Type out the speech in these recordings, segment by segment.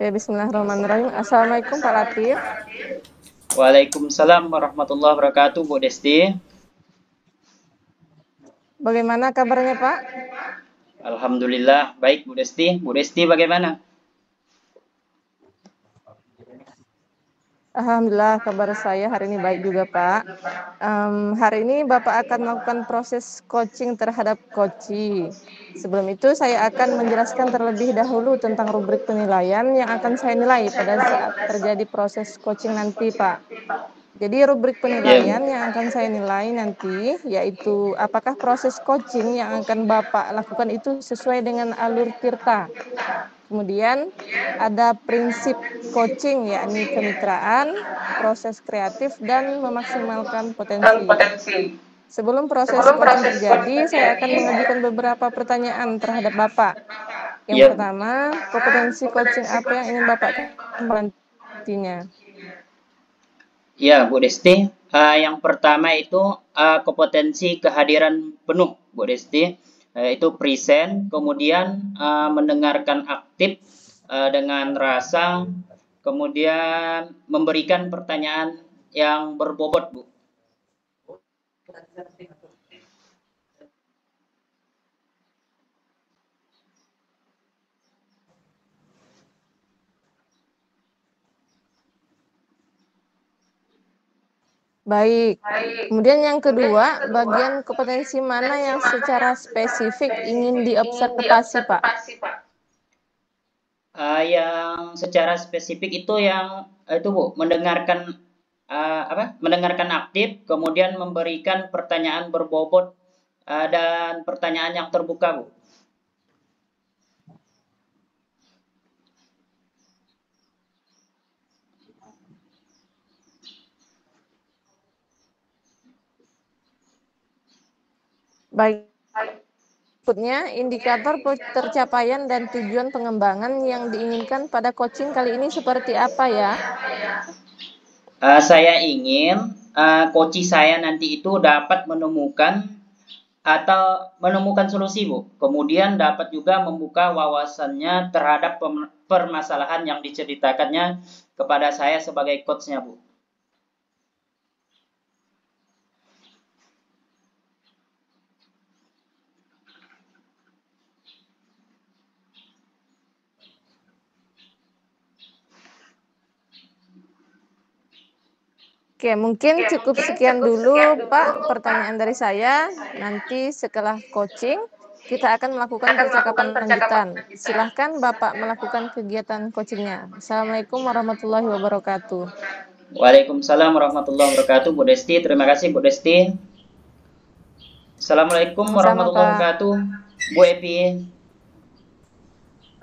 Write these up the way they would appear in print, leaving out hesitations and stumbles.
Ya, bismillahirrahmanirrahim. Assalamualaikum Pak Latif. Waalaikumsalam warahmatullahi wabarakatuh, Bu Desti. Bagaimana kabarnya Pak? Alhamdulillah baik, Bu Desti. Bu Desti bagaimana? Alhamdulillah kabar saya hari ini baik juga Pak. Hari ini Bapak akan melakukan proses coaching terhadap coachee. Sebelum itu saya akan menjelaskan terlebih dahulu tentang rubrik penilaian yang akan saya nilai pada saat terjadi proses coaching nanti Pak. Jadi rubrik penilaian yang akan saya nilai nanti yaitu apakah proses coaching yang akan Bapak lakukan itu sesuai dengan alur tirta. Kemudian ada prinsip coaching yakni kemitraan, proses kreatif, dan memaksimalkan potensi. Sebelum proses coaching terjadi, saya akan mengajukan beberapa pertanyaan terhadap Bapak. Yang pertama, kompetensi coaching apa yang ingin Bapak kembangkan nantinya? Ya, Bu Desti. Yang pertama itu kompetensi kehadiran penuh, Bu Desti. Itu present, kemudian mendengarkan aktif dengan rasa, kemudian memberikan pertanyaan yang berbobot, Bu. Baik. Kemudian yang kedua, bagian kompetensi mana yang secara spesifik ingin diobservasi, Pak? Yang secara spesifik itu yang itu Bu, mendengarkan mendengarkan aktif, kemudian memberikan pertanyaan berbobot dan pertanyaan yang terbuka, Bu. Baik. Berikutnya, indikator tercapaian dan tujuan pengembangan yang diinginkan pada coaching kali ini seperti apa ya? Saya ingin coach saya nanti itu dapat menemukan solusi, Bu. Kemudian dapat juga membuka wawasannya terhadap permasalahan yang diceritakannya kepada saya sebagai coach-nya, Bu. Oke, mungkin cukup sekian dulu, Pak, pertanyaan dari saya. Nanti setelah coaching, kita akan melakukan percakapan lanjutan. Silahkan Bapak melakukan kegiatan coachingnya. Assalamualaikum warahmatullahi wabarakatuh. Waalaikumsalam warahmatullahi wabarakatuh, Bu Desti. Terima kasih, Bu Desti. Assalamualaikum warahmatullahi wabarakatuh, Bu Epi.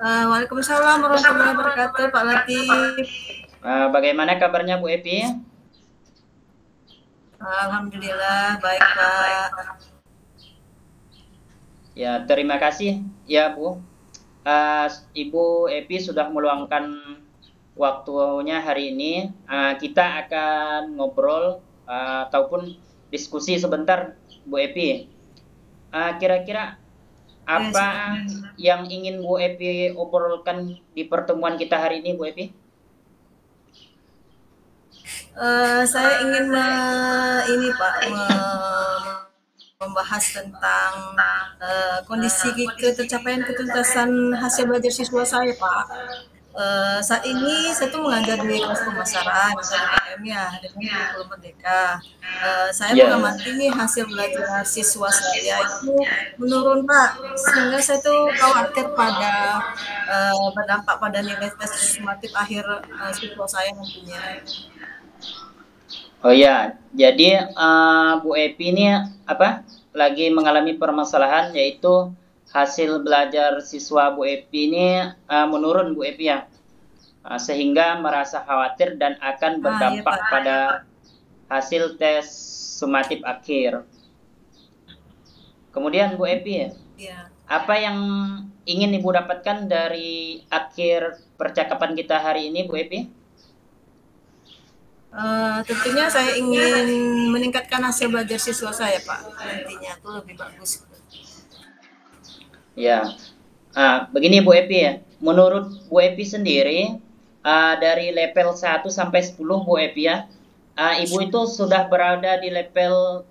Waalaikumsalam warahmatullahi wabarakatuh, Pak Latif. Bagaimana kabarnya, Bu Epi? Alhamdulillah, baik, Pak. Ya, terima kasih ya, Bu. Ibu Epi sudah meluangkan waktunya hari ini. Kita akan ngobrol ataupun diskusi sebentar, Bu Epi. Kira-kira apa yang ingin Bu Epi obrolkan di pertemuan kita hari ini, Bu Epi? Saya ingin membahas tentang kondisi ketercapaian ketuntasan hasil belajar siswa saya, Pak. Saat ini saya tuh mengajar di kelas pemasaran ya dengan kurikulum Merdeka. Saya mengamati nih hasil belajar siswa saya itu menurun, Pak, sehingga saya tuh khawatir pada berdampak pada nilai tes sumatif akhir siswa saya nantinya. Oh ya, jadi Bu Epi ini lagi mengalami permasalahan yaitu hasil belajar siswa Bu Epi ini menurun, Bu Epi ya, sehingga merasa khawatir dan akan berdampak pada hasil tes sumatif akhir. Kemudian Bu Epi, apa yang ingin Ibu dapatkan dari akhir percakapan kita hari ini, Bu Epi? Tentunya saya ingin meningkatkan hasil belajar siswa saya, Pak. Nantinya itu lebih bagus. Ya, begini Bu Epi ya. Menurut Bu Epi sendiri, dari level 1 sampai 10 Bu Epi ya. Ibu itu sudah berada di level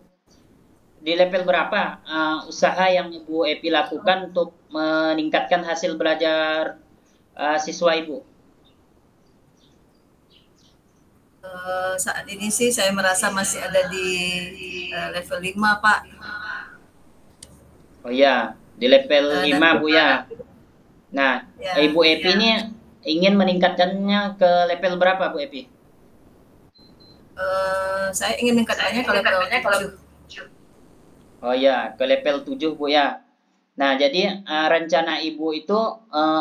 berapa usaha yang Ibu Epi lakukan untuk meningkatkan hasil belajar siswa Ibu? Saat ini sih saya merasa masih ada di level 5, Pak. Oh ya, di level 5 Bu ya. Nah, Ya, Ibu Epi ini ingin meningkatkannya ke level berapa Bu Epi? saya ingin meningkatkannya ke level 7. Oh ya, ke level 7 Bu ya. Nah, jadi rencana Ibu itu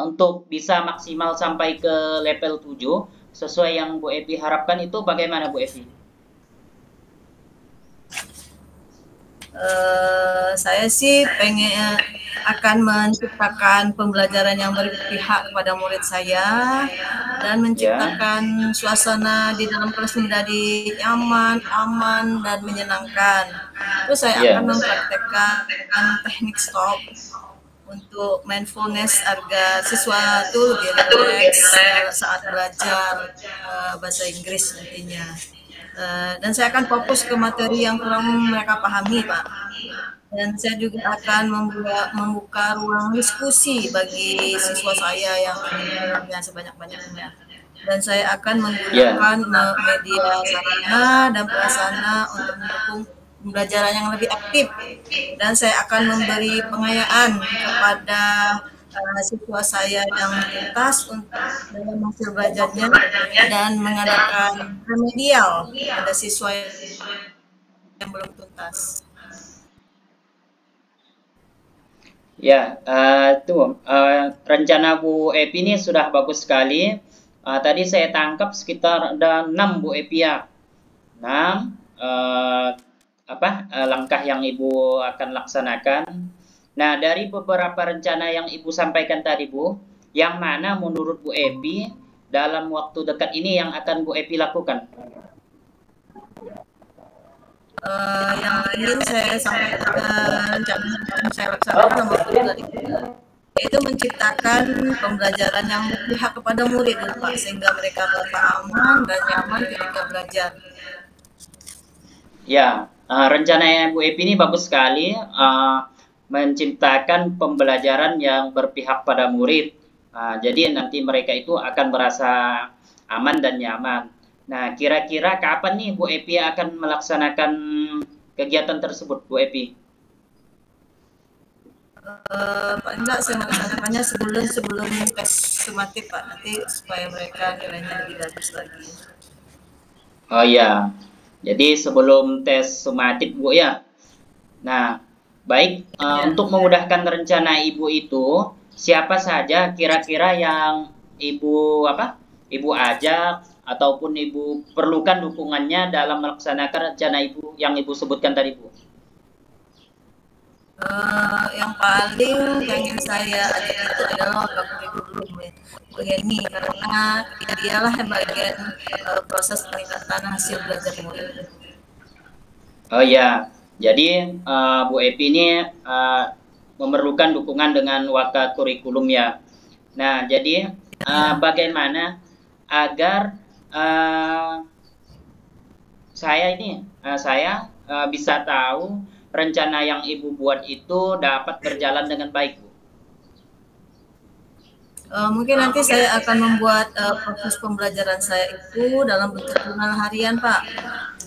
untuk bisa maksimal sampai ke level 7 sesuai yang Bu Epi harapkan itu bagaimana Bu Epi? Saya sih akan menciptakan pembelajaran yang berpihak kepada murid saya dan menciptakan suasana di dalam kelas menjadi nyaman, aman, dan menyenangkan. Terus saya akan mempraktekkan teknik stop untuk mindfulness agar siswa itu lebih relax saat belajar bahasa Inggris nantinya. Dan saya akan fokus ke materi yang kurang mereka pahami, Pak. Dan saya juga akan membuka ruang diskusi bagi siswa saya yang ingin sebanyak-banyaknya. Dan saya akan menggunakan media sarana dan prasarana untuk mendukung pembelajaran yang lebih aktif. Dan saya akan memberi pengayaan kepada siswa saya yang tuntas untuk dalam hasil belajarnya dan mengadakan remedial pada siswa yang belum tuntas. Ya, rencana Bu Epi ini sudah bagus sekali. Tadi saya tangkap sekitar ada 6 Bu Epi ya. 6 langkah yang Ibu akan laksanakan. Nah, dari beberapa rencana yang Ibu sampaikan tadi Bu, yang mana menurut Bu Epi dalam waktu dekat ini yang akan Bu Epi lakukan? Yang ingin saya sampaikan, saya laksanakan dalam waktu dekat ini, yaitu menciptakan pembelajaran yang berpihak kepada murid, Pak, sehingga mereka merasa aman dan nyaman ketika belajar. Ya, rencana Bu Epi ini bagus sekali. Menciptakan pembelajaran yang berpihak pada murid. Jadi nanti mereka itu akan merasa aman dan nyaman. Nah, kira-kira kapan nih Bu Epi akan melaksanakan kegiatan tersebut, Bu Epi? Pak, enggak, saya melaksanakannya sebelum tes sumatif, Pak, nanti supaya mereka nilainya lebih bagus lagi. Oh iya, jadi sebelum tes sumatif Bu ya. Nah, baik, untuk memudahkan rencana Ibu itu, siapa saja kira-kira yang Ibu ajak ataupun Ibu perlukan dukungannya dalam melaksanakan rencana Ibu yang Ibu sebutkan tadi, Bu? Yang paling ingin saya ajak itu adalah Pak Kurikulum Bu Heni, karena dialah yang bagian proses peningkatan hasil belajar murid. Oh ya. Jadi Bu Epi ini memerlukan dukungan dengan Waka Kurikulum ya. Nah, jadi bagaimana agar saya bisa tahu rencana yang Ibu buat itu dapat berjalan dengan baik, Bu? Mungkin nanti saya akan membuat proses pembelajaran saya itu dalam bentuk jurnal harian, Pak,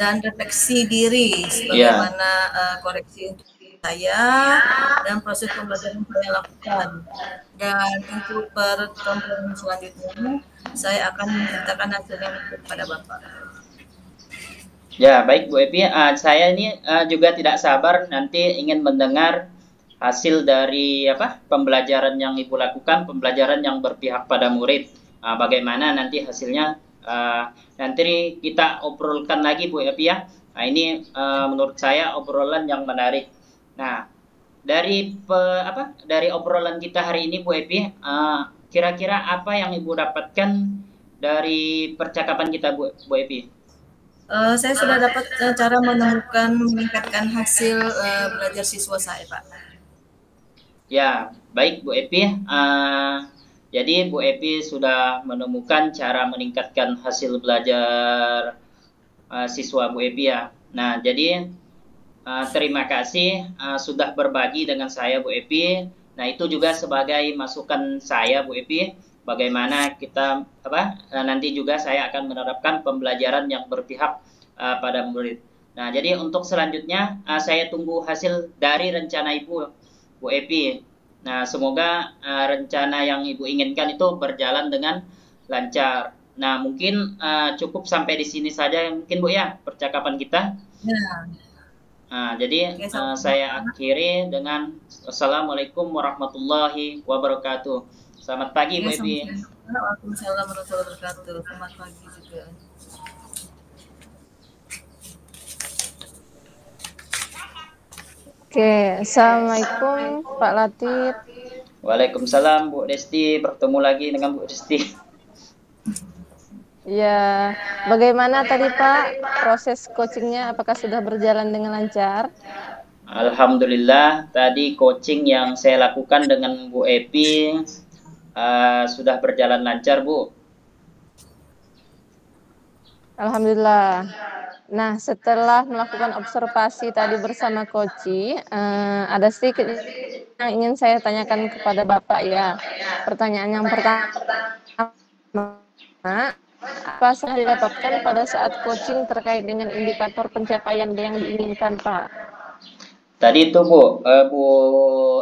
dan refleksi diri sebagaimana koreksi untuk saya dan proses pembelajaran yang saya lakukan. Dan untuk pertemuan selanjutnya saya akan menceritakan hasilnya kepada Bapak. Ya, baik Bu Epi, saya ini juga tidak sabar nanti ingin mendengar hasil dari pembelajaran yang Ibu lakukan, pembelajaran yang berpihak pada murid. Bagaimana nanti hasilnya, nanti kita obrolkan lagi Bu Epi ya. Nah, ini menurut saya obrolan yang menarik. Nah, dari obrolan kita hari ini Bu Epi, kira-kira apa yang Ibu dapatkan dari percakapan kita Bu Epi? Saya sudah dapat cara meningkatkan hasil belajar siswa saya, Pak. Ya, baik Bu Epi. Jadi Bu Epi sudah menemukan cara meningkatkan hasil belajar siswa Bu Epi ya. Nah, jadi terima kasih sudah berbagi dengan saya Bu Epi. Nah, itu juga sebagai masukan saya Bu Epi, bagaimana kita nanti juga saya akan menerapkan pembelajaran yang berpihak pada murid. Nah, jadi untuk selanjutnya saya tunggu hasil dari rencana Ibu Bu Epi. Nah, semoga rencana yang Ibu inginkan itu berjalan dengan lancar. Nah, mungkin cukup sampai di sini saja mungkin Bu ya percakapan kita. Ya, Nah, jadi oke, saya sama-sama. akhiri dengan Assalamualaikum warahmatullahi wabarakatuh. Selamat pagi Bu Ya, Epi. sama-sama. Waalaikumsalam warahmatullahi wabarakatuh. Selamat pagi juga. Oke, Assalamualaikum Pak Latif. Waalaikumsalam Bu Desti. Bertemu lagi dengan Bu Desti. Ya, bagaimana tadi Pak proses coachingnya? Apakah sudah berjalan dengan lancar? Alhamdulillah, tadi coaching yang saya lakukan dengan Bu Epi sudah berjalan lancar Bu. Alhamdulillah. Nah, setelah melakukan observasi tadi bersama Koci, ada sedikit yang ingin saya tanyakan kepada Bapak ya. Pertanyaan yang pertama, apa yang didapatkan pada saat coaching terkait dengan indikator pencapaian yang diinginkan, Pak? Tadi itu Bu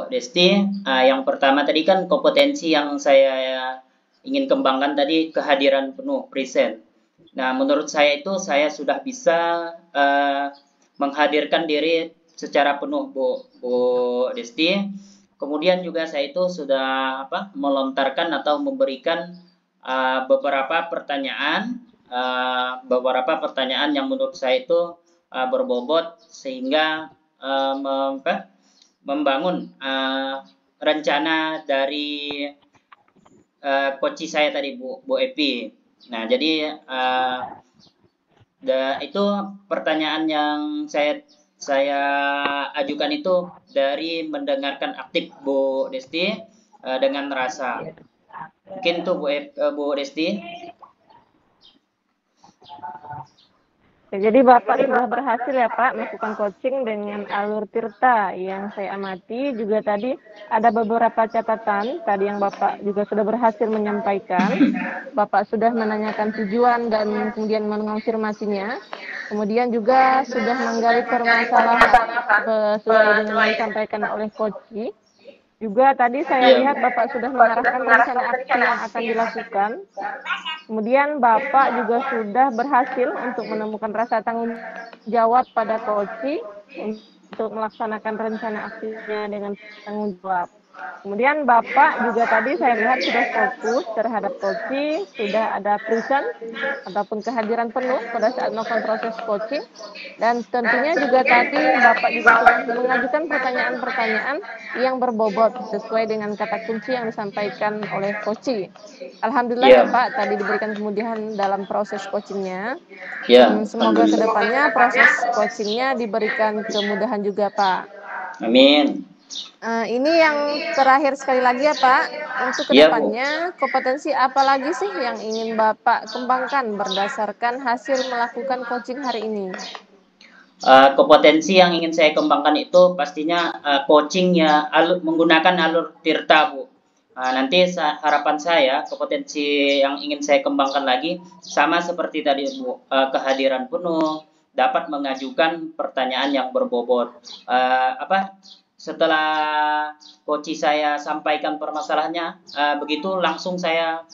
Desti, yang pertama tadi kan kompetensi yang saya ingin kembangkan tadi kehadiran penuh present. Nah, menurut saya itu saya sudah bisa menghadirkan diri secara penuh Bu Desti. Kemudian juga saya itu sudah melontarkan atau memberikan beberapa pertanyaan yang menurut saya itu berbobot sehingga membangun rencana dari coach saya tadi Bu Epi. Nah, jadi itu pertanyaan yang saya ajukan itu dari mendengarkan aktif Bu Desti dengan rasa. Mungkin tuh Bu Desti. Jadi Bapak sudah berhasil ya Pak melakukan coaching dengan alur Tirta yang saya amati. Juga tadi ada beberapa catatan tadi yang Bapak juga sudah berhasil menyampaikan. Bapak sudah menanyakan tujuan dan kemudian mengonfirmasinya. Kemudian juga sudah menggali permasalahan sesuai dengan yang disampaikan oleh coach. Juga tadi saya lihat Bapak sudah mengarahkan rencana aksi yang akan dilakukan. Kemudian Bapak juga sudah berhasil untuk menemukan rasa tanggung jawab pada coach untuk melaksanakan rencana aksinya dengan tanggung jawab. Kemudian Bapak juga tadi saya lihat sudah fokus terhadap coaching, sudah ada present ataupun kehadiran penuh pada saat melakukan proses coaching. Dan tentunya juga tadi Bapak juga sudah mengajukan pertanyaan-pertanyaan yang berbobot sesuai dengan kata kunci yang disampaikan oleh coach. Alhamdulillah ya Pak, tadi diberikan kemudahan dalam proses coachingnya. Semoga kedepannya proses coachingnya diberikan kemudahan juga Pak. Amin. Ini yang terakhir sekali lagi ya Pak, untuk kedepannya kompetensi apa lagi sih yang ingin Bapak kembangkan berdasarkan hasil melakukan coaching hari ini? Kompetensi yang ingin saya kembangkan itu pastinya coaching ya menggunakan alur Tirta Bu. Nanti harapan saya kompetensi yang ingin saya kembangkan lagi sama seperti tadi Bu, kehadiran penuh, dapat mengajukan pertanyaan yang berbobot. Setelah coach saya sampaikan permasalahannya, begitu langsung saya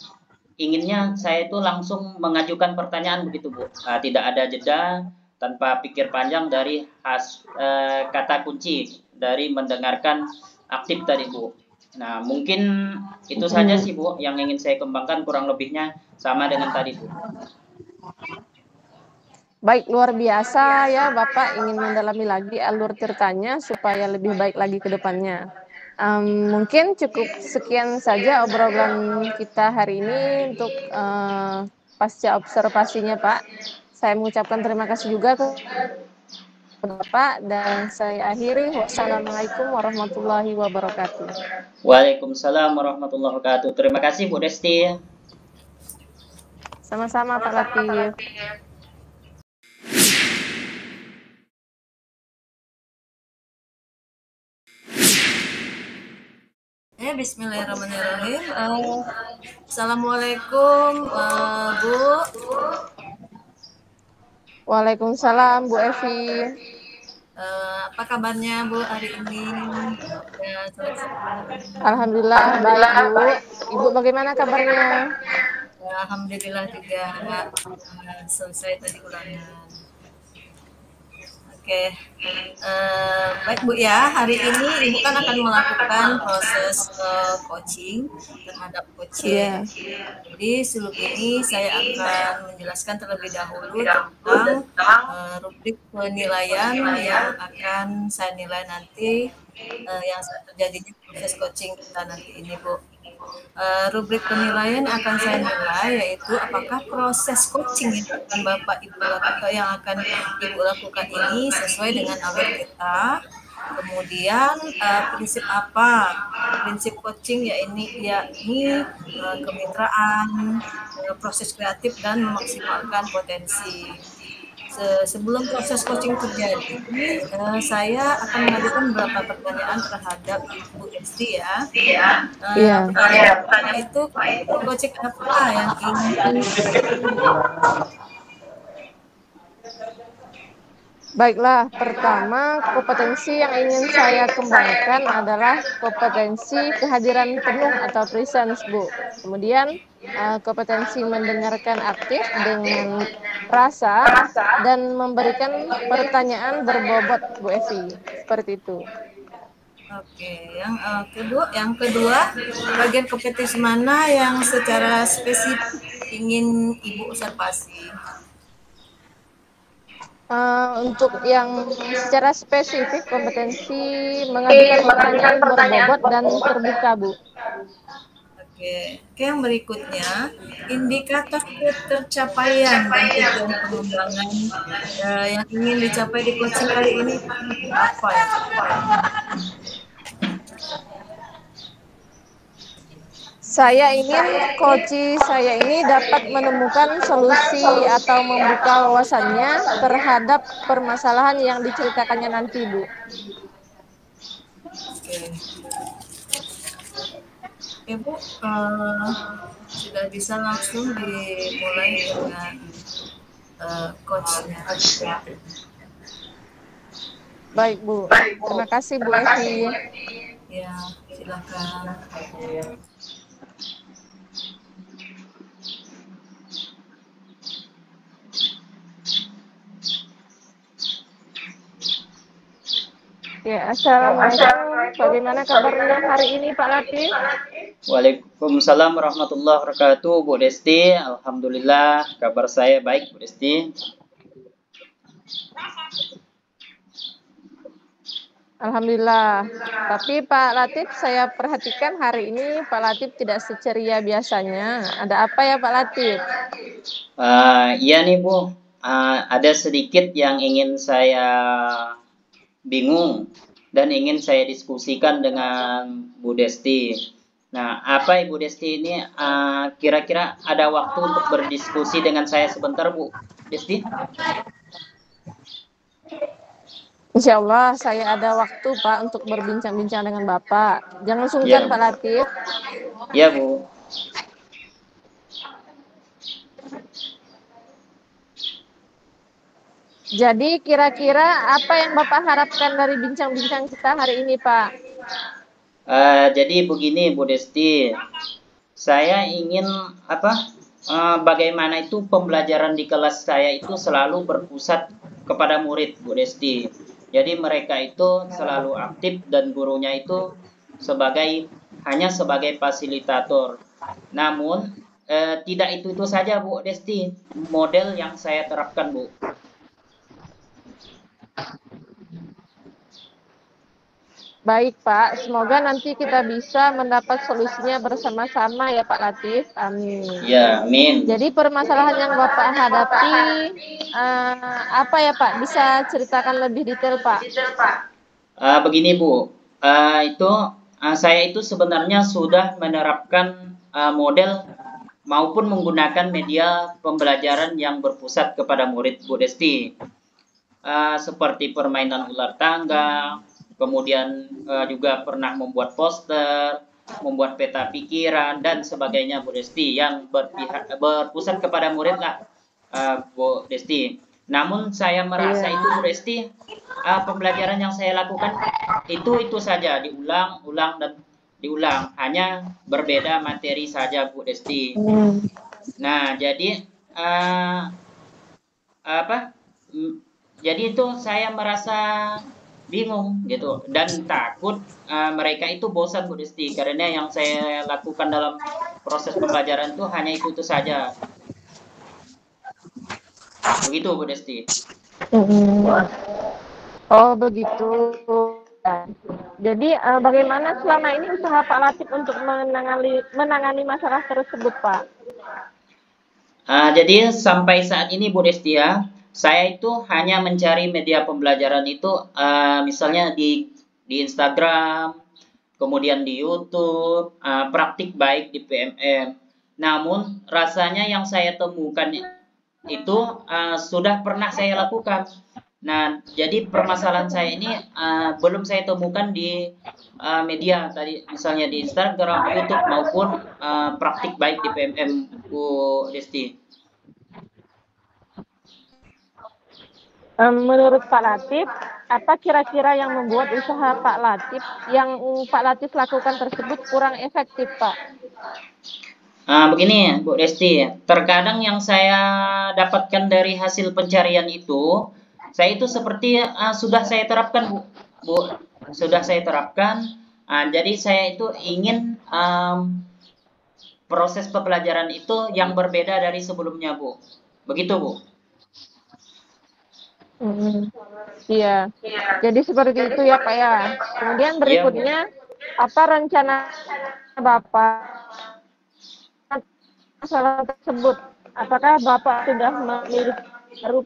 inginnya saya itu langsung mengajukan pertanyaan begitu Bu. Tidak ada jeda, tanpa pikir panjang dari kata kunci dari mendengarkan aktif tadi Bu. Nah, mungkin itu saja sih Bu yang ingin saya kembangkan, kurang lebihnya sama dengan tadi Bu. Baik, luar biasa ya Bapak ingin mendalami lagi alur Tirtanya supaya lebih baik lagi ke depannya. Mungkin cukup sekian saja obrolan kita hari ini untuk pasca observasinya Pak. Saya mengucapkan terima kasih juga Bapak, dan saya akhiri. Wassalamualaikum warahmatullahi wabarakatuh. Waalaikumsalam warahmatullahi wabarakatuh. Terima kasih Bu Desti. Sama-sama Pak Latif. Bismillahirrahmanirrahim. Assalamualaikum Bu. Waalaikumsalam Bu Evi. Apa kabarnya Bu hari ini? Ya, Alhamdulillah baik Bu. Ibu bagaimana kabarnya? Alhamdulillah juga selesai tadi ulangan. Oke, baik Bu ya. Hari ini Ibu kan akan melakukan proses coaching terhadap coaching. Jadi sebelum ini saya akan menjelaskan terlebih dahulu tentang rubrik penilaian yang akan saya nilai nanti yang terjadinya proses coaching kita nanti ini Bu. Rubrik penilaian akan saya nilai yaitu apakah proses coaching yang akan Bapak Ibu lakukan, yang akan Ibu lakukan ini sesuai dengan alur kita. Kemudian prinsip apa? Prinsip coaching yakni kemitraan, proses kreatif dan memaksimalkan potensi. Sebelum proses coaching terjadi, saya akan mengajukan beberapa pertanyaan terhadap Ibu Desti ya. Pertanyaan itu coaching apa yang ingin Baiklah, pertama kompetensi yang ingin saya kembangkan adalah kompetensi kehadiran penuh atau presence, Bu. Kemudian kompetensi mendengarkan aktif dengan rasa dan memberikan pertanyaan berbobot, Bu Evi. Seperti itu. Oke, yang kedua, bagian kompetensi mana yang secara spesifik ingin Ibu observasi? Untuk yang secara spesifik kompetensi mengajukan pertanyaan berbobot dan terbuka, Bu. Oke, yang berikutnya indikator ketercapaian dan tujuan pengembangan yang ingin dicapai di coaching kali ini apa ya? Saya ingin coach saya ini dapat menemukan solusi atau membuka wawasannya terhadap permasalahan yang diceritakannya nanti, Bu. Oke, Bu, sudah bisa langsung dimulai dengan coachnya. Baik, Bu. Terima kasih, Bu Evi. Ya, silakan. Ya, assalamualaikum. Bagaimana kabarnya hari ini, Pak Latif? Waalaikumsalam warahmatullahi wabarakatuh, Bu Desti. Alhamdulillah, kabar saya baik, Bu Desti. Alhamdulillah. Tapi Pak Latif, saya perhatikan hari ini Pak Latif tidak seceria biasanya. Ada apa ya Pak Latif? Iya nih Bu, ada sedikit yang ingin saya bingung dan ingin saya diskusikan dengan Bu Desti. Nah, apa Ibu Desti ini kira-kira ada waktu untuk berdiskusi dengan saya sebentar, Bu Desti? Insya Allah saya ada waktu Pak untuk berbincang-bincang dengan Bapak. Jangan sungkan Pak Latif. Iya Bu. Jadi kira-kira apa yang Bapak harapkan dari bincang-bincang kita hari ini, Pak? Jadi begini, Bu Desti, saya ingin bagaimana itu pembelajaran di kelas saya itu selalu berpusat kepada murid, Bu Desti. Jadi mereka itu selalu aktif dan gurunya itu hanya sebagai fasilitator. Namun tidak itu saja, Bu Desti, model yang saya terapkan, Bu. Baik Pak, semoga nanti kita bisa mendapat solusinya bersama-sama ya Pak Latif. Amin. Ya, amin. Jadi permasalahan yang Bapak hadapi apa ya Pak? Bisa ceritakan lebih detail Pak? Begini Bu, saya itu sebenarnya sudah menerapkan model maupun menggunakan media pembelajaran yang berpusat kepada murid Bu Desti, seperti permainan ular tangga, kemudian juga pernah membuat poster, membuat peta pikiran dan sebagainya Bu Desti yang berpusat kepada murid lah, Bu Desti. Namun saya merasa itu Bu Desti, pembelajaran yang saya lakukan itu saja, diulang dan diulang, hanya berbeda materi saja Bu Desti. Nah, jadi jadi itu saya merasa bingung gitu dan takut mereka itu bosan Bu Desti, karena yang saya lakukan dalam proses pembelajaran itu hanya itu saja. Begitu Bu Desti. Oh begitu. Jadi bagaimana selama ini usaha Pak Latif untuk menangani masalah tersebut Pak? Jadi sampai saat ini Bu Desti ya, saya itu hanya mencari media pembelajaran itu misalnya di Instagram, kemudian di YouTube, praktik baik di PMM. Namun rasanya yang saya temukan itu sudah pernah saya lakukan. Nah, jadi permasalahan saya ini belum saya temukan di media tadi, misalnya di Instagram, YouTube maupun praktik baik di PMM Bu Desti. Menurut Pak Latif, apa kira-kira yang membuat usaha yang Pak Latif lakukan tersebut kurang efektif Pak? Begini Bu Desti, terkadang yang saya dapatkan dari hasil pencarian itu, saya itu seperti sudah saya terapkan Bu, sudah saya terapkan. Jadi saya itu ingin proses pembelajaran itu yang berbeda dari sebelumnya Bu, begitu Bu. Iya, jadi seperti itu ya Pak ya. Kemudian berikutnya, apa rencana Bapak masalah tersebut? Apakah Bapak sudah memiliki baru?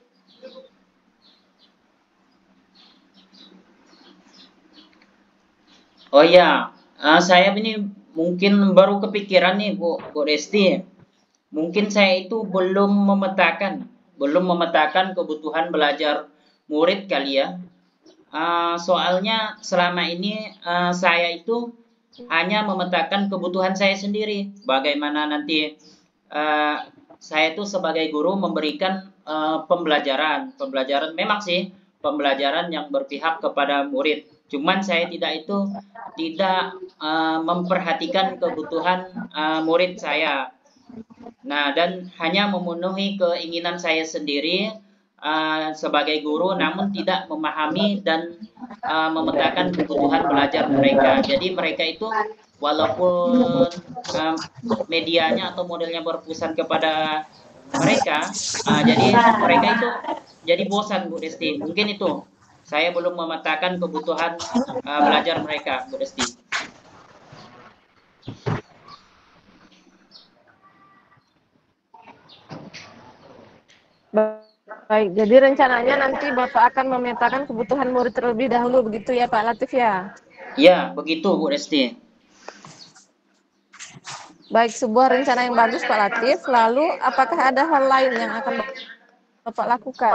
Oh ya, saya ini mungkin baru kepikiran nih Bu Desti. Mungkin saya itu belum memetakan kebutuhan belajar murid kali ya. Soalnya selama ini saya itu hanya memetakan kebutuhan saya sendiri. Bagaimana nanti saya itu sebagai guru memberikan pembelajaran memang sih pembelajaran yang berpihak kepada murid. Cuman saya tidak memperhatikan kebutuhan murid saya. Nah, dan hanya memenuhi keinginan saya sendiri sebagai guru, namun tidak memahami dan memetakan kebutuhan belajar mereka. Jadi mereka itu walaupun medianya atau modelnya berpusat kepada mereka, jadi mereka itu jadi bosan Bu Desti. Mungkin itu saya belum memetakan kebutuhan belajar mereka Bu Desti. Baik, jadi rencananya nanti Bapak akan memetakan kebutuhan murid terlebih dahulu, begitu ya Pak Latif ya? Ya, begitu Bu Desti. Baik, sebuah rencana yang bagus Pak Latif. Lalu, apakah ada hal lain yang akan Bapak lakukan?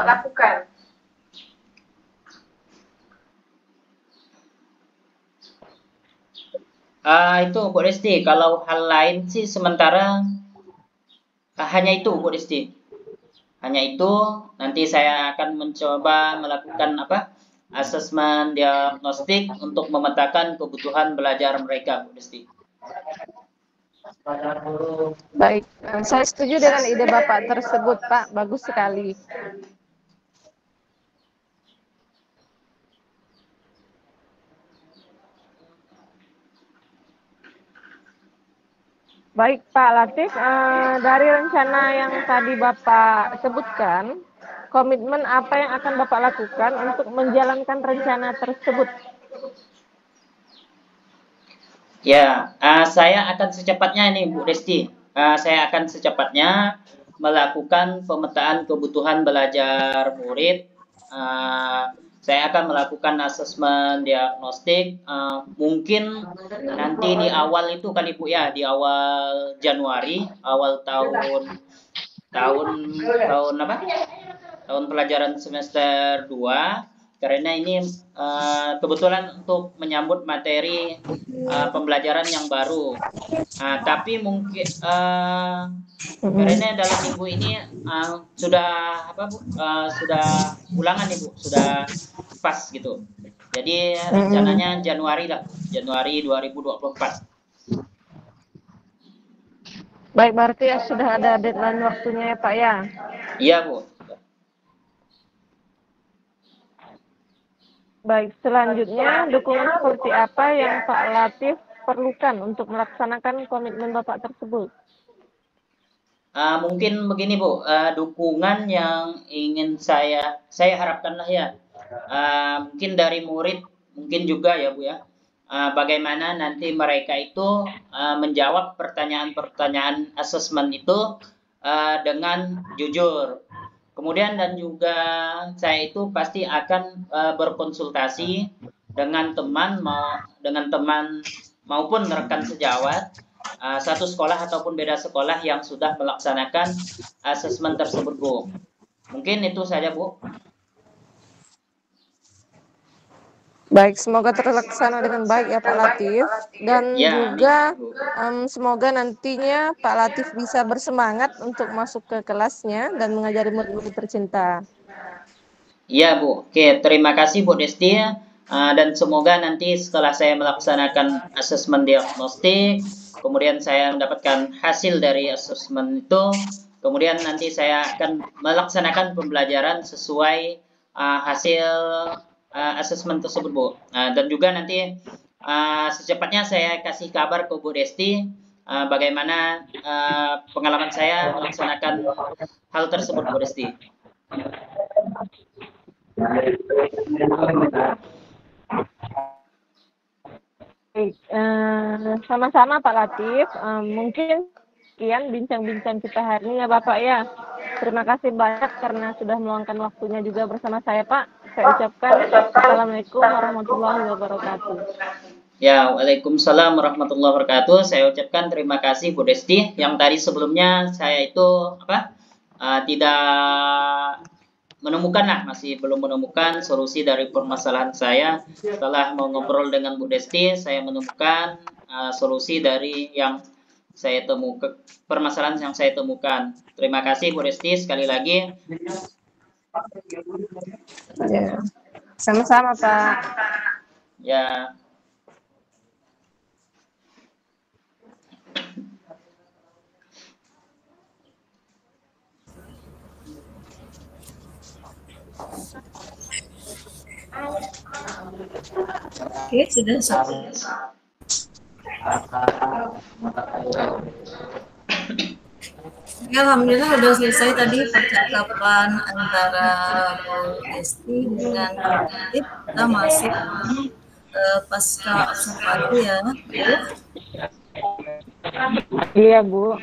Itu Bu Desti, kalau hal lain sih sementara hanya itu Bu Desti. Hanya itu, nanti saya akan mencoba melakukan asesmen diagnostik untuk memetakan kebutuhan belajar mereka, Bu Desti. Baik, saya setuju dengan ide Bapak tersebut, Pak. Bagus sekali. Baik Pak Latif, dari rencana yang tadi Bapak sebutkan, komitmen apa yang akan Bapak lakukan untuk menjalankan rencana tersebut? Ya, saya akan secepatnya ini Bu Desti. Saya akan secepatnya melakukan pemetaan kebutuhan belajar murid. Uh, saya akan melakukan asesmen diagnostik. Mungkin nanti di awal itu kali Bu ya, di awal Januari, awal tahun tahun apa? Tahun pelajaran semester 2, karena ini kebetulan untuk menyambut materi pembelajaran yang baru. Tapi mungkin karena dalam minggu ini sudah apa Bu? Sudah ulangan nih Bu, sudah pas gitu. Jadi rencananya Januari lah, Januari 2024. Baik, berarti ya sudah ada deadline waktunya ya Pak ya? Iya Bu. Baik, selanjutnya dukungan seperti apa yang Pak Latif perlukan untuk melaksanakan komitmen Bapak tersebut? Mungkin begini Bu, dukungan yang ingin saya harapkan lah ya, mungkin dari murid, mungkin juga ya Bu ya, bagaimana nanti mereka itu menjawab pertanyaan-pertanyaan asesmen itu dengan jujur. Kemudian dan juga saya itu pasti akan berkonsultasi dengan teman maupun rekan sejawat satu sekolah ataupun beda sekolah yang sudah melaksanakan asesmen tersebut Bu. Mungkin itu saja Bu. Baik, semoga terlaksana dengan baik ya Pak Latif, dan juga semoga nantinya Pak Latif bisa bersemangat untuk masuk ke kelasnya dan mengajari murid-murid tercinta. Iya Bu, oke, terima kasih Bu Desti, dan semoga nanti setelah saya melaksanakan asesmen diagnostik, kemudian saya mendapatkan hasil dari asesmen itu, kemudian nanti saya akan melaksanakan pembelajaran sesuai hasil asesmen tersebut Bu. Dan juga nanti secepatnya saya kasih kabar ke Bu Desti bagaimana pengalaman saya melaksanakan hal tersebut Bu Desti. Sama-sama Pak Latif, mungkin sekian bincang-bincang kita hari ini ya Bapak ya. Terima kasih banyak karena sudah meluangkan waktunya juga bersama saya Pak. Saya ucapkan Assalamualaikum warahmatullahi wabarakatuh. Ya, Waalaikumsalam warahmatullahi wabarakatuh. Saya ucapkan terima kasih Bu Desti. Yang tadi sebelumnya saya itu tidak menemukan masih belum menemukan solusi dari permasalahan saya. Setelah mau ngobrol dengan Bu Desti, saya menemukan solusi dari yang saya temukan, permasalahan yang saya temukan. Terima kasih Bu Desti sekali lagi. Ya. Sama-sama Pak. Ya. Oke, sudah selesai. Alhamdulillah sudah selesai tadi percakapan antara Bu Desti dengan Pak Latif. Kita masih pasca observasi ya Bu. Iya Bu.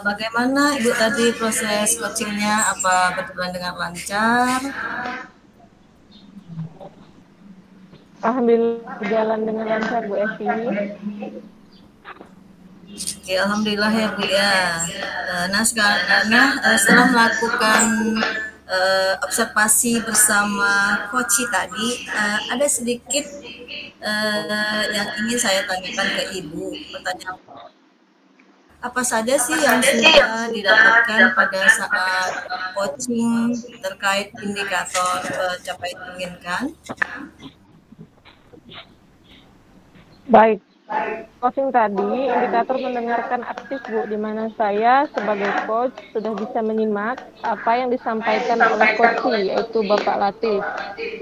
Bagaimana Ibu tadi proses coachingnya, apa berjalan dengan lancar? Alhamdulillah berjalan dengan lancar Bu Esti. Oke, alhamdulillah ya Bu ya. Nah setelah melakukan observasi bersama Koci tadi, ada sedikit yang ingin saya tanyakan ke Ibu. Pertanyaan, apa saja sih yang sudah didapatkan pada saat coaching terkait indikator capaian diinginkan? Baik, coaching tadi indikator mendengarkan aktif Bu, di mana saya sebagai coach sudah bisa menyimak apa yang disampaikan oleh coach, yaitu Bapak Latif,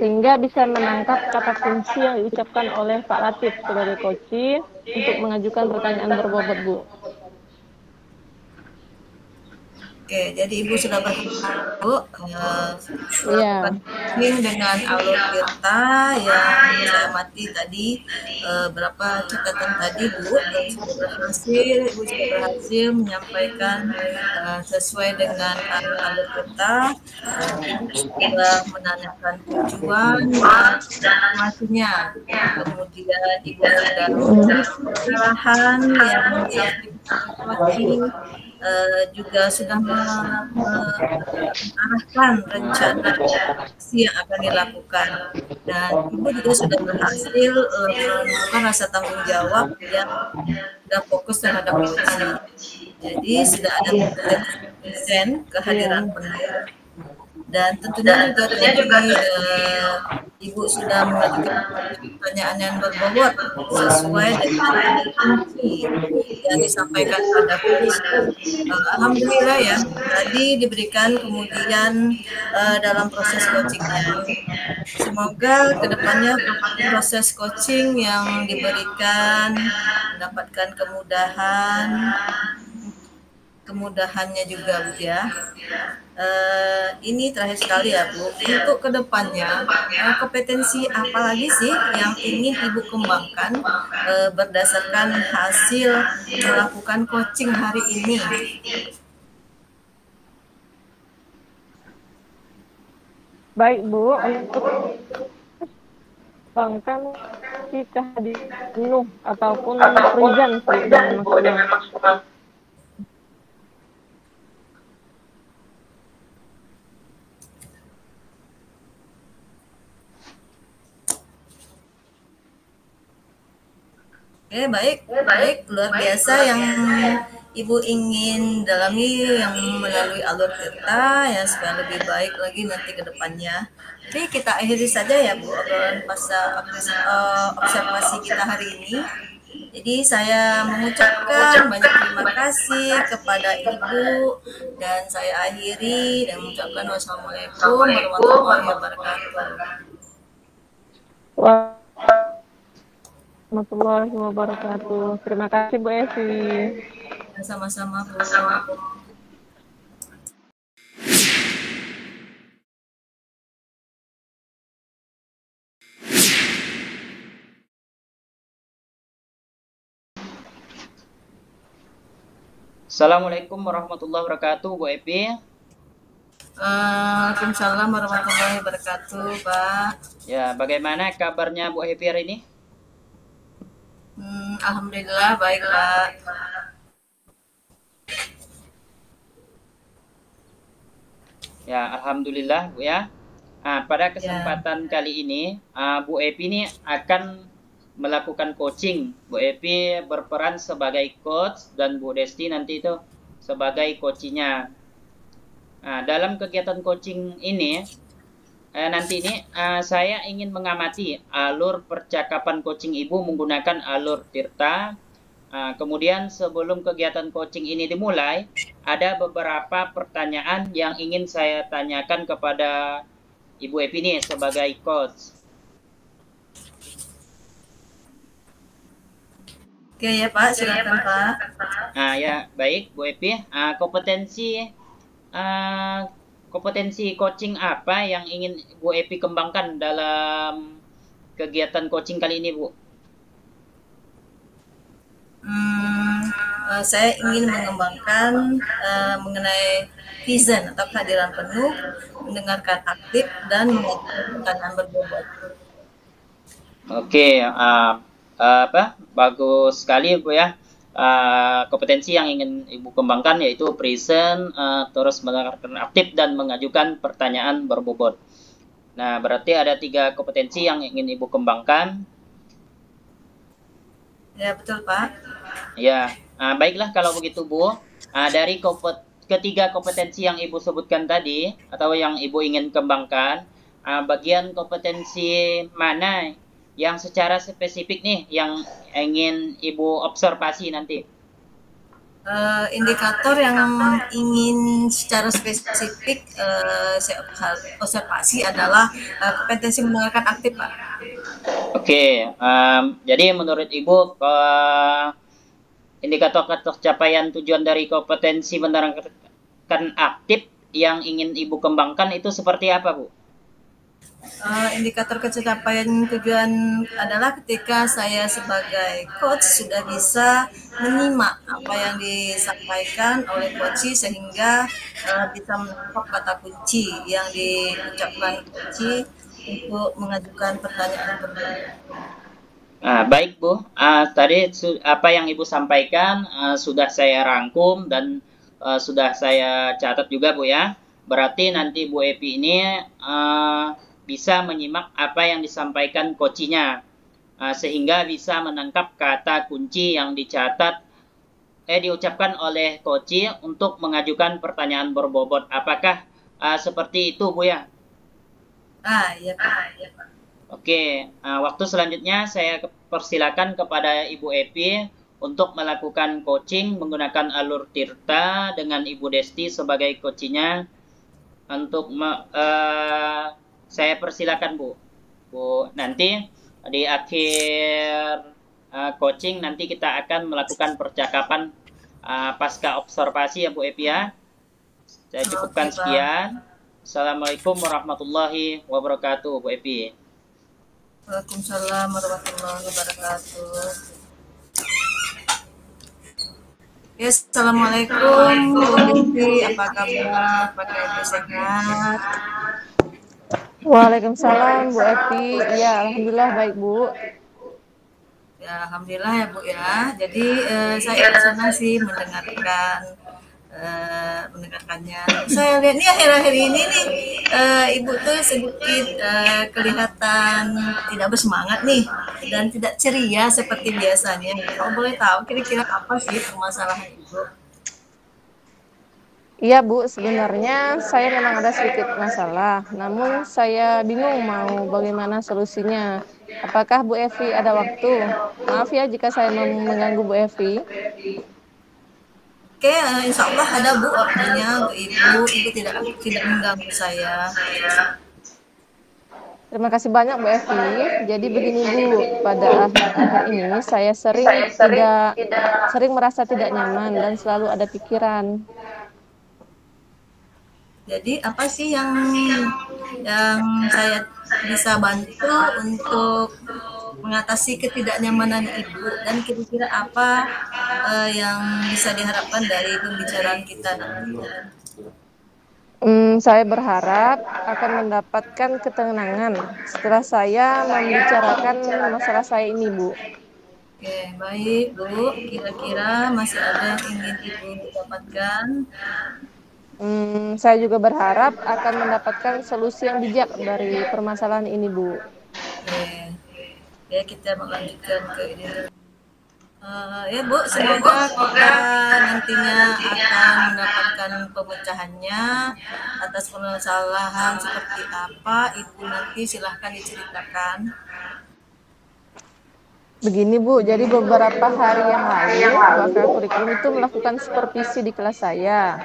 sehingga bisa menangkap kata kunci yang diucapkan oleh Pak Latif sebagai coach untuk mengajukan pertanyaan berbobot Bu. Oke, jadi Ibu sudah Bu, Iya. melakukan coaching dengan alur Tirta yang saya amati tadi berapa catatan tadi Bu, dan sudah berhasil, Ibu sudah berhasil menyampaikan sesuai dengan alur Tirta, dan Ibu sudah menanyakan tujuan dan informasinya. Kemudian Ibu sudah arahan yang disampaikan coaching, juga sudah mengarahkan rencana aksi yang akan dilakukan, dan Ibu juga sudah berhasil menemukan rasa tanggung jawab yang sudah fokus terhadap coaching. Jadi sudah ada kompetensi kehadiran penuh, dan tentunya juga tadi Ibu sudah mengajukan pertanyaan yang berbobot sesuai dengan kunci yang disampaikan pada coach. Alhamdulillah ya, tadi diberikan kemudian dalam proses coachingnya. Semoga kedepannya proses coaching yang diberikan mendapatkan kemudahannya juga Bu ya. Ini terakhir sekali ya Bu, untuk kedepannya kompetensi apa lagi sih yang ingin Ibu kembangkan berdasarkan hasil melakukan coaching hari ini? Baik Bu, untuk kembangkan si kehadiran penuh ataupun present maksudnya. Oke, baik, luar biasa yang Ibu ingin dalami yang melalui alur Tirta ya, supaya lebih baik lagi nanti ke depannya. Jadi kita akhiri saja ya Bu obrolan observasi kita hari ini. Jadi saya mengucapkan banyak terima kasih kepada Ibu, dan saya akhiri dan mengucapkan wassalamualaikum warahmatullahi wabarakatuh. Warahmatullahi wabarakatuh. Terima kasih Bu Evi. Sama-sama Bu. Assalamualaikum warahmatullahi wabarakatuh, Bu Evi. Waalaikumsalam warahmatullahi wabarakatuh, Pak. Ya, bagaimana kabarnya Bu Evi hari ini? Alhamdulillah baik, Pak. Ya, alhamdulillah Bu ya. Pada kesempatan kali ini, Bu Evi ini akan melakukan coaching. Bu Evi berperan sebagai coach dan Bu Desti nanti itu sebagai coachnya. Dalam kegiatan coaching ini, nanti ini saya ingin mengamati alur percakapan coaching Ibu menggunakan alur Tirta. Kemudian sebelum kegiatan coaching ini dimulai, ada beberapa pertanyaan yang ingin saya tanyakan kepada Ibu Evi ini sebagai coach. Oke ya Pak, silakan Pak. Ya baik Bu Evi, kompetensi coaching apa yang ingin Bu Evi kembangkan dalam kegiatan coaching kali ini, Bu? Saya ingin mengembangkan mengenai vision atau kehadiran penuh, mendengarkan aktif, dan mengajukan pertanyaan berbobot. Oke, bagus sekali Bu ya. Kompetensi yang ingin Ibu kembangkan yaitu present, terus mendengarkan aktif dan mengajukan pertanyaan berbobot. Nah, berarti ada 3 kompetensi yang ingin Ibu kembangkan. Ya, betul Pak. Ya, baiklah kalau begitu Bu. Dari ketiga kompetensi yang Ibu sebutkan tadi, atau yang Ibu ingin kembangkan, bagian kompetensi mana yang secara spesifik nih yang ingin Ibu observasi nanti? Indikator yang ingin secara spesifik saya observasi adalah kompetensi mendengarkan aktif, Pak. Oke, jadi menurut Ibu indikator tercapaian tujuan dari kompetensi mendengarkan kan aktif yang ingin Ibu kembangkan itu seperti apa, Bu? Indikator pencapaian tujuan adalah ketika saya sebagai coach sudah bisa menyimak apa yang disampaikan oleh coach sehingga bisa menangkap kata kunci yang diucapkan coach untuk mengajukan pertanyaan-pertanyaan. Baik Bu, tadi apa yang Ibu sampaikan sudah saya rangkum dan sudah saya catat juga Bu ya. Berarti nanti Bu Epi ini bisa menyimak apa yang disampaikan coachnya sehingga bisa menangkap kata kunci yang diucapkan oleh coach untuk mengajukan pertanyaan berbobot. Apakah seperti itu Bu ya? Iya Pak. Oke, waktu selanjutnya saya persilakan kepada Ibu Epi untuk melakukan coaching menggunakan alur Tirta dengan Ibu Desti sebagai coachnya. Untuk saya persilakan Bu. Bu, nanti di akhir coaching nanti kita akan melakukan percakapan pasca observasi ya Bu Epi ya. Saya cukupkan sekian. Assalamualaikum warahmatullahi wabarakatuh Bu Epi. Waalaikumsalam warahmatullahi wabarakatuh. Ya, assalamualaikum Bu Desti, apa kabar? Apakah Ibu sehat? Waalaikumsalam Bu Epi. Iya, alhamdulillah baik Bu. Ya, alhamdulillah ya Bu ya. Jadi saya senang sih mendengarkannya. Saya lihat nih akhir-akhir ini nih Ibu tuh sedikit kelihatan tidak bersemangat nih dan tidak ceria seperti biasanya. Kalau boleh tahu kira-kira apa sih permasalahan Ibu? Iya Bu, sebenarnya saya memang ada sedikit masalah, namun saya bingung mau bagaimana solusinya. Apakah Bu Evi ada waktu? Maaf ya jika saya mengganggu Bu Evi. Oke, insya Allah ada Bu waktunya Bu Ibu. Ibu tidak mengganggu saya. Terima kasih banyak Bu Evi. Jadi begini Bu, pada akhir-akhir ini saya sering merasa tidak nyaman dan selalu ada pikiran. Jadi apa sih yang saya bisa bantu untuk mengatasi ketidaknyamanan Ibu dan kira-kira apa yang bisa diharapkan dari pembicaraan kita nantinya? Saya berharap akan mendapatkan ketenangan setelah saya membicarakan masalah saya ini Bu. Oke, baik Bu. Kira-kira masih ada yang ingin Ibu dapatkan? Saya juga berharap akan mendapatkan solusi yang bijak dari permasalahan ini, Bu. Ya, kita melanjutkan ke ini. Ya Bu, semoga kita nantinya akan mendapatkan pemecahannya atas permasalahan seperti apa. Ibu nanti silahkan diceritakan. Begini Bu, jadi beberapa hari yang lalu Wakil Kurikulum itu melakukan supervisi di kelas saya.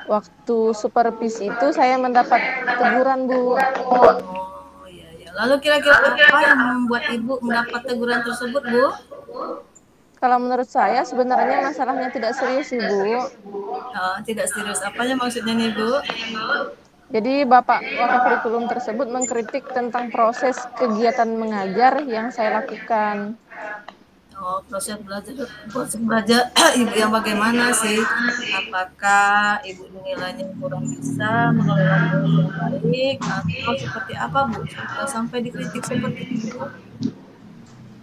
Waktu supervisi itu saya mendapat teguran Bu. Oh iya. Lalu kira-kira apa yang membuat Ibu mendapat teguran tersebut Bu? Kalau menurut saya sebenarnya masalahnya tidak serius sih Bu. Tidak serius, apanya maksudnya nih Bu? Jadi Bapak Wakil Kurikulum tersebut mengkritik tentang proses kegiatan mengajar yang saya lakukan. Proses belajar Ibu yang bagaimana sih? Apakah Ibu nilainya kurang bisa mengelola dengan baik atau seperti apa Bu? Sampai dikritik seperti itu?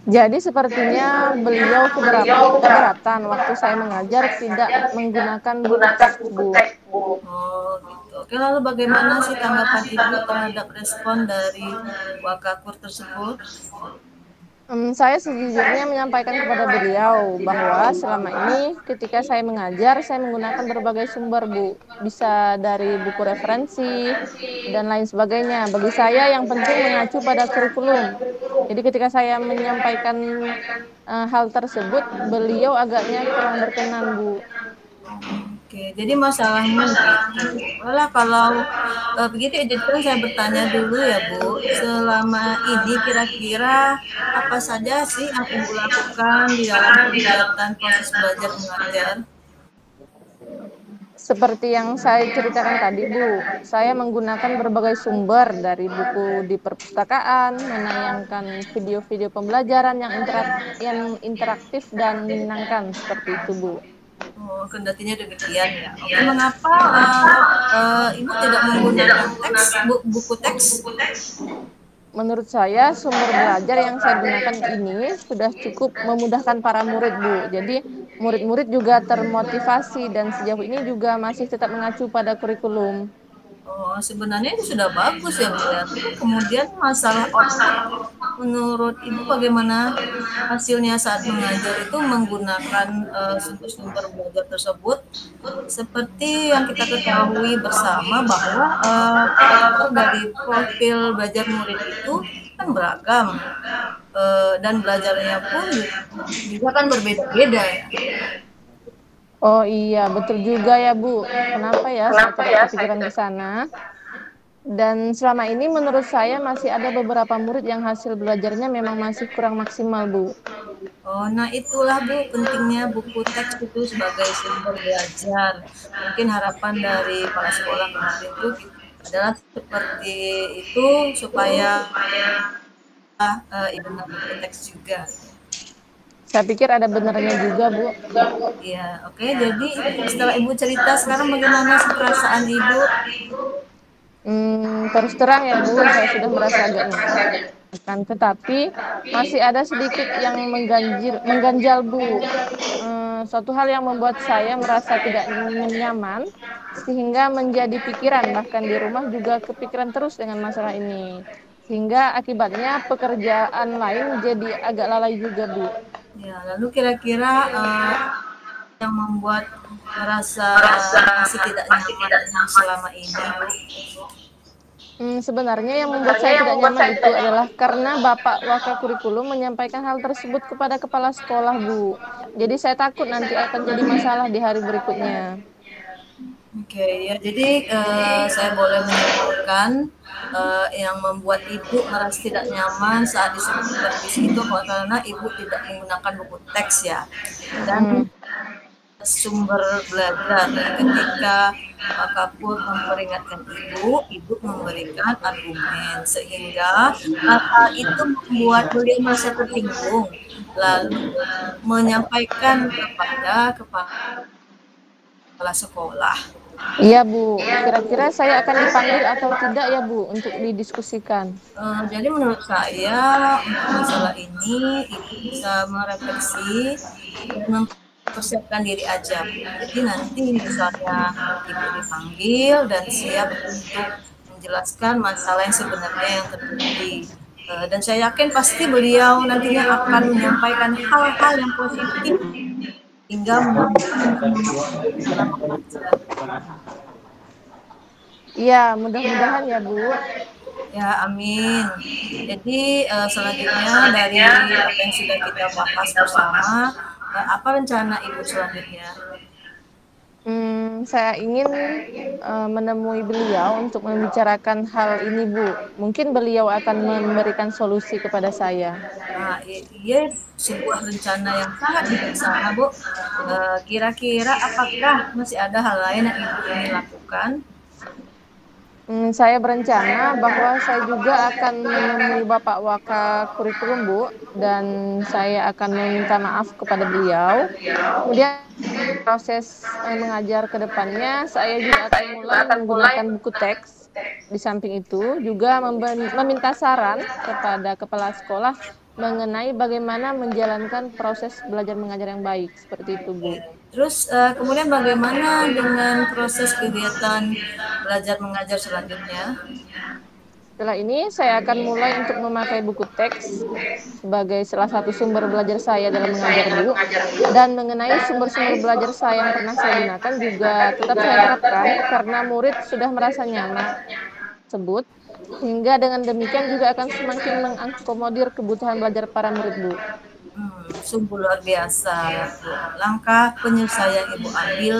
Jadi sepertinya beliau keberatan waktu saya mengajar tidak menggunakan buku teks Bu. Oh gitu. Oke, lalu bagaimana sih tanggapan Ibu terhadap respon dari Wakakur tersebut? Saya sejujurnya menyampaikan kepada beliau bahwa selama ini ketika saya mengajar, saya menggunakan berbagai sumber Bu. Bisa dari buku referensi dan lain sebagainya. Bagi saya yang penting mengacu pada kurikulum. Jadi ketika saya menyampaikan hal tersebut, beliau agaknya kurang berkenan Bu. Oke, jadi masalahnya begitu. Walah kalau begitu ya, jadi saya bertanya dulu ya Bu, selama ini kira-kira apa saja sih yang Ibu lakukan di dalam kegiatan proses belajar mengajar? Seperti yang saya ceritakan tadi, Bu, saya menggunakan berbagai sumber dari buku di perpustakaan, menayangkan video-video pembelajaran yang interaktif dan menyenangkan seperti itu, Bu. Oh, kendatinya demikian ya. Oke, mengapa Ibu tidak menggunakan buku teks? Menurut saya, sumber belajar yang saya gunakan ini sudah cukup memudahkan para murid, Bu. Jadi, murid-murid juga termotivasi dan sejauh ini juga masih tetap mengacu pada kurikulum. Oh, sebenarnya itu sudah bagus ya, Bu ya. Kemudian masalah otak, menurut Ibu bagaimana hasilnya saat mengajar itu menggunakan sumber-sumber belajar tersebut? Seperti yang kita ketahui bersama bahwa karakter dari profil belajar murid itu kan beragam dan belajarnya pun juga kan berbeda-beda ya. Oh iya, betul juga ya, Bu. Kenapa ya saya tidak kepikiran ke sana? Dan selama ini menurut saya masih ada beberapa murid yang hasil belajarnya memang masih kurang maksimal, Bu. Oh, nah itulah Bu pentingnya buku teks itu sebagai sumber belajar. Mungkin harapan dari kepala sekolah kemarin itu adalah seperti itu supaya Ibu buku teks juga. Saya pikir ada benarnya juga, Bu. Iya, oke. Jadi setelah Ibu cerita sekarang bagaimana perasaan Ibu? Terus terang ya, Bu, saya sudah merasa agak nyaman. Tetapi masih ada sedikit yang mengganjal, Bu. Suatu hal yang membuat saya merasa tidak nyaman, sehingga menjadi pikiran, bahkan di rumah juga kepikiran terus dengan masalah ini. Sehingga akibatnya pekerjaan lain jadi agak lalai juga, Bu. Ya, lalu kira-kira yang membuat merasa masih tidak nyaman selama ini, Bu? Sebenarnya yang membuat saya tidak nyaman itu adalah karena Bapak Wakakurikulum menyampaikan hal tersebut kepada kepala sekolah, Bu. Jadi saya takut nanti akan jadi masalah di hari berikutnya. Oke, ya. Jadi saya boleh menyimpulkan yang membuat Ibu merasa tidak nyaman saat disuruh supervisi itu karena Ibu tidak menggunakan buku teks ya. Dan sumber belajar, dan ketika Pak Kapur memperingatkan Ibu memberikan argumen sehingga hal itu membuat beliau merasa tersinggung lalu menyampaikan kepada kepala sekolah. Iya, Bu. Kira-kira saya akan dipanggil atau tidak ya, Bu, untuk didiskusikan? Jadi menurut saya untuk masalah ini Ibu bisa merefleksi dan mempersiapkan diri aja. Jadi nanti misalnya Ibu dipanggil dan siap untuk menjelaskan masalah yang sebenarnya yang terjadi. Dan saya yakin pasti beliau nantinya akan menyampaikan hal-hal yang positif hingga Iya, mudah-mudahan ya, Bu. Ya, amin. Jadi selanjutnya dari apa yang sudah kita bahas bersama, apa rencana Ibu selanjutnya? Saya ingin menemui beliau untuk membicarakan hal ini, Bu. Mungkin beliau akan memberikan solusi kepada saya. Nah, iya sebuah rencana yang sangat bijaksana, Bu. Kira-kira apakah masih ada hal lain yang Ibu ingin lakukan? Saya berencana bahwa saya juga akan menemui Bapak Wakakurikulum, Bu, dan saya akan meminta maaf kepada beliau. Kemudian proses mengajar ke depannya, saya juga akan mulai menggunakan buku teks. Di samping itu, juga meminta saran kepada kepala sekolah mengenai bagaimana menjalankan proses belajar mengajar yang baik. Seperti itu, Bu. Terus kemudian bagaimana dengan proses kegiatan belajar mengajar selanjutnya? Setelah ini saya akan mulai untuk memakai buku teks sebagai salah satu sumber belajar saya dalam mengajar, Bu. Dan mengenai sumber-sumber belajar saya yang pernah saya gunakan juga tetap saya terapkan karena murid sudah merasa nyaman tersebut. Sehingga dengan demikian juga akan semakin mengakomodir kebutuhan belajar para murid, Bu. Sungguh luar biasa, Bu. Langkah penyelesaian Ibu ambil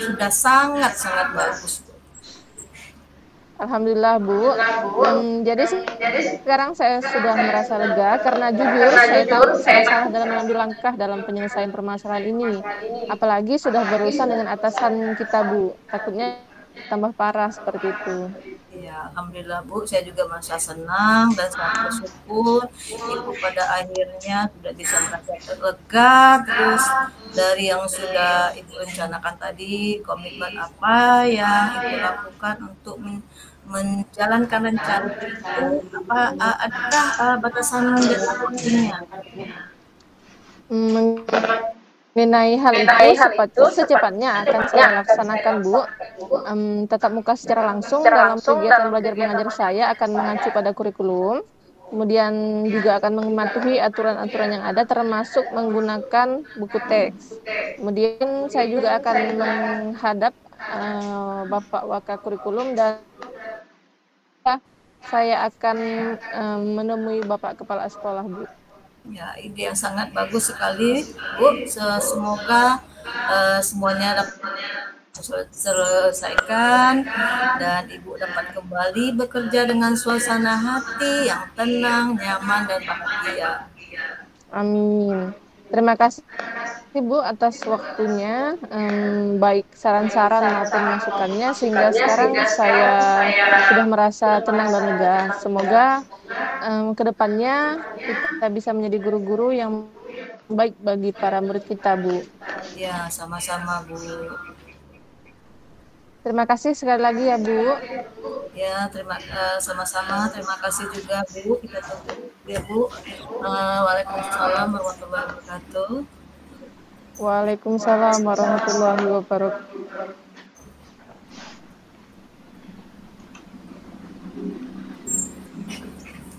sudah sangat-sangat bagus, Bu. Alhamdulillah Bu. Jadi sekarang saya sudah merasa lega karena jujur saya takut salah-salah dalam mengambil langkah dalam penyelesaian permasalahan ini. Apalagi sudah berurusan dengan atasan kita Bu. Takutnya tambah parah seperti itu. Ya, alhamdulillah Bu, saya juga merasa senang dan sangat bersyukur Ibu pada akhirnya sudah bisa merasa lega terus dari yang sudah Ibu rencanakan tadi, komitmen apa yang Ibu lakukan untuk menjalankan rencana itu, adakah batasan jadwal coachingnya? Mengenai hal itu secepatnya akan saya laksanakan Bu. Tatap muka secara langsung dalam kegiatan belajar mengajar saya akan mengacu pada kurikulum. Kemudian juga akan mematuhi aturan-aturan yang ada termasuk menggunakan buku teks. Kemudian saya juga akan menghadap Bapak Waka Kurikulum dan saya akan menemui Bapak Kepala Sekolah Bu. Ya, ide yang sangat bagus sekali Bu. Semoga semuanya dapat selesaikan dan Ibu dapat kembali bekerja dengan suasana hati yang tenang, nyaman, dan bahagia. Amin. Terima kasih Bu atas waktunya, baik saran-saran maupun masukannya, sehingga sekarang saya sudah merasa tenang dan lega. Semoga kedepannya kita bisa menjadi guru-guru yang baik bagi para murid kita Bu. Ya, sama-sama Bu. Terima kasih sekali lagi ya Bu. Ya, sama-sama. Terima kasih juga Bu. Kita tutup ya Bu. Waalaikumsalam warahmatullahi wabarakatuh. Waalaikumsalam warahmatullahi wabarakatuh.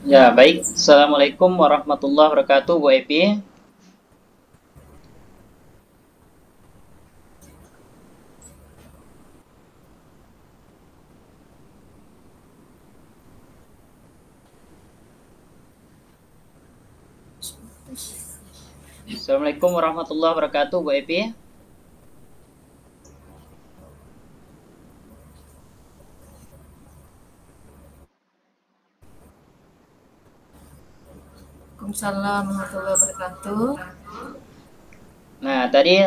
Ya, baik. Assalamualaikum warahmatullahi wabarakatuh, Bu Epi. Assalamualaikum warahmatullahi wabarakatuh, Bu Epi. Waalaikumsalam warahmatullahi wabarakatuh. Nah, tadi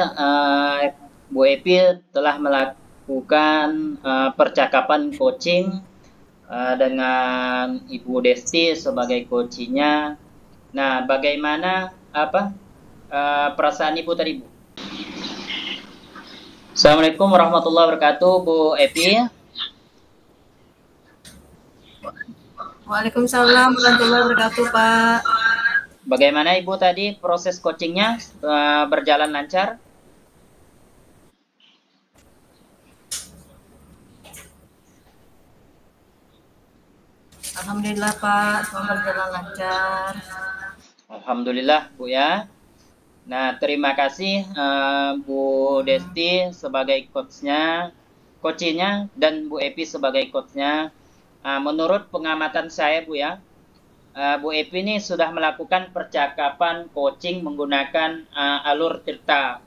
Bu Epi telah melakukan percakapan coaching dengan Ibu Desti sebagai coachingnya. Nah, bagaimana perasaan Ibu tadi, Bu? Assalamualaikum warahmatullahi wabarakatuh, Bu Epi. Waalaikumsalam warahmatullahi wabarakatuh, Pak. Bagaimana Ibu tadi proses coachingnya berjalan lancar? Alhamdulillah Pak, semoga berjalan lancar. Alhamdulillah Bu ya. Nah, terima kasih Bu Desti sebagai coachnya dan Bu Epi sebagai coachnya. Menurut pengamatan saya Bu ya, Bu Epi ini sudah melakukan percakapan coaching menggunakan alur Tirta.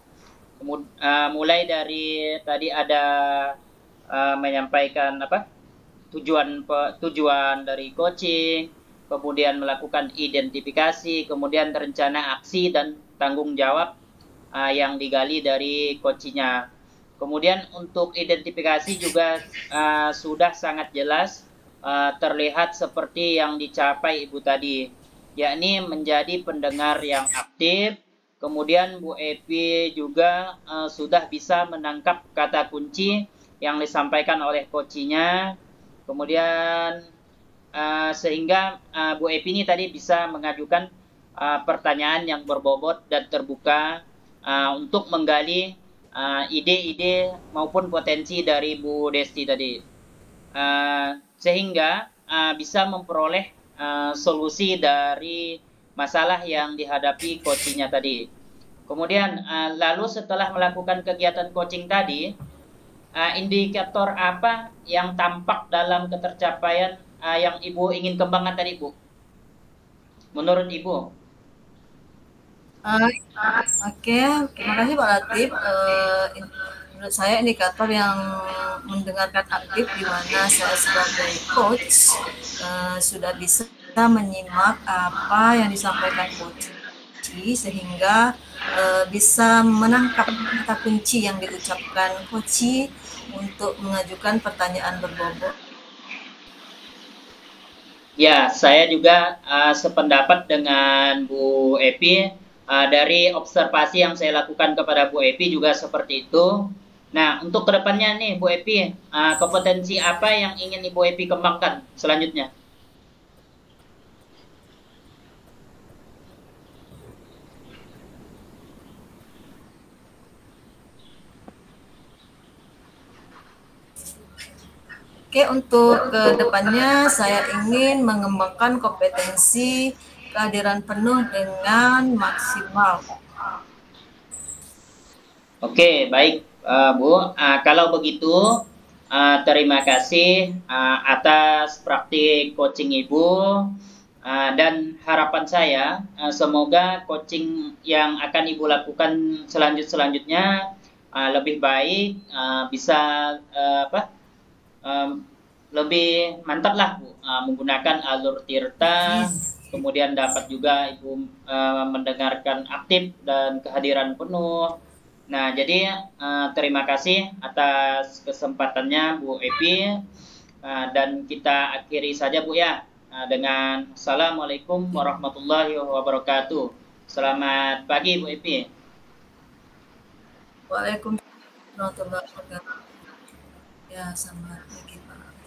Mulai dari tadi ada menyampaikan tujuan dari coaching, kemudian melakukan identifikasi, kemudian rencana aksi dan tanggung jawab yang digali dari coachingnya. Kemudian untuk identifikasi juga sudah sangat jelas terlihat seperti yang dicapai Ibu tadi, yakni menjadi pendengar yang aktif. Kemudian Bu Epi juga sudah bisa menangkap kata kunci yang disampaikan oleh coachingnya. Kemudian sehingga Bu Epi ini tadi bisa mengajukan pertanyaan yang berbobot dan terbuka untuk menggali ide-ide maupun potensi dari Bu Desti tadi. Sehingga bisa memperoleh solusi dari masalah yang dihadapi coachingnya tadi. Kemudian lalu setelah melakukan kegiatan coaching tadi, indikator apa yang tampak dalam ketercapaian yang Ibu ingin kembangkan tadi, Bu? Menurut Ibu? Oke, terima kasih Pak Latif. menurut saya indikator yang mendengarkan aktif di mana saya sebagai coach sudah bisa menyimak apa yang disampaikan coach sehingga bisa menangkap kata kunci yang diucapkan coach untuk mengajukan pertanyaan berbobot. Ya, saya juga sependapat dengan Bu Epi. Dari observasi yang saya lakukan kepada Bu Epi juga seperti itu. Nah, untuk kedepannya nih Bu Epi, kompetensi apa yang ingin Ibu Epi kembangkan selanjutnya? Oke, untuk kedepannya saya ingin mengembangkan kompetensi kehadiran penuh dengan maksimal. Oke, baik Bu. Kalau begitu, terima kasih atas praktik coaching Ibu. Dan harapan saya semoga coaching yang akan Ibu lakukan selanjutnya lebih baik, bisa lebih mantap lah Bu, menggunakan alur Tirta, kemudian dapat juga Ibu mendengarkan aktif dan kehadiran penuh. Nah, jadi terima kasih atas kesempatannya Bu Epi, dan kita akhiri saja Bu ya dengan Assalamualaikum warahmatullahi wabarakatuh. Selamat pagi Bu Epi. Waalaikumsalam warahmatullahi wabarakatuh. Ya, selamat pagi Pak.